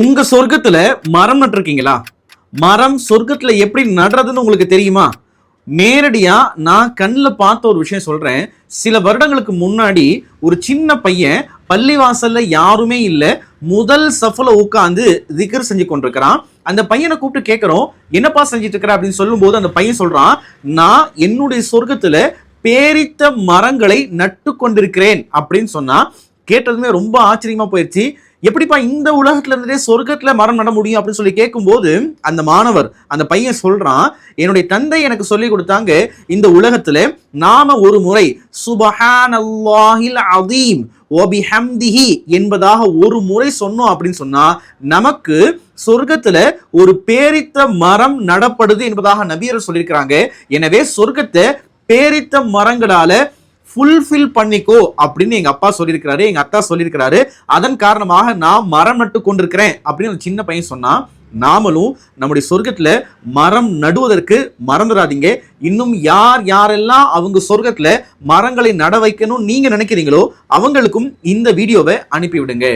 உங்க சொர்க்கத்துல மரம் நட்டிருக்கீங்களா? மரம் சொர்க்கத்துல எப்படி நடுறதுன்னு உங்களுக்கு தெரியுமா? நேரடியா நான் கண்ணில் பார்த்த ஒரு விஷயம் சொல்றேன். சில வருடங்களுக்கு முன்னாடி ஒரு சின்ன பையன் பள்ளிவாசல்ல யாருமே இல்லை, முதல் சஃப்ல உட்காந்து திக்ர் செஞ்சு கொண்டிருக்கிறான். அந்த பையனை கூப்பிட்டு கேட்கிறோம், என்னப்பா செஞ்சுட்டு இருக்கிற அப்படின்னு சொல்லும் போது அந்த பையன் சொல்றான், நான் என்னுடைய சொர்க்கத்துல பேரித்த மரங்களை நட்டு கொண்டிருக்கிறேன் அப்படின்னு சொன்னா. கேட்டதுமே ரொம்ப ஆச்சரியமா போயிடுச்சு. எப்படிப்பா இந்த உலகத்துல இருந்தே சொர்க்கத்துல மரம் நட முடியும் அப்படின்னு சொல்லி கேட்கும்போது அந்த மாணவர் அந்த பையன் சொல்றான், என்னுடைய தந்தை எனக்கு சொல்லி கொடுத்தாங்க, இந்த உலகத்துல நாம ஒரு முறை சுபஹானல்லாஹில் அதீம் வபிஹம்திஹி என்பதாக ஒரு முறை சொன்னோம் அப்படின்னு சொன்னா நமக்கு சொர்க்கத்துல ஒரு பேரித்த மரம் நடப்படுது என்பதாக நபியர் சொல்லியிருக்கிறாங்க. எனவே சொர்க்கத்தை பேரித்த மரங்களால ஃபுல்ஃபில் பண்ணிக்கோ அப்படின்னு எங்க அப்பா சொல்லியிருக்கிறாரு, எங்க அத்தா சொல்லியிருக்கிறாரு. அதன் காரணமாக நான் மரம் நட்டு கொண்டிருக்கிறேன் அப்படின்னு ஒரு சின்ன பையன் சொன்னா. நாமளும் நம்முடைய சொர்க்கத்துல மரம் நடுவதற்கு மறந்துடாதீங்க. இன்னும் யார் யாரெல்லாம் அவங்க சொர்க்கத்துல மரங்களை நட வைக்கணும் நீங்க நினைக்கிறீங்களோ அவங்களுக்கும் இந்த வீடியோவை அனுப்பி விடுங்க.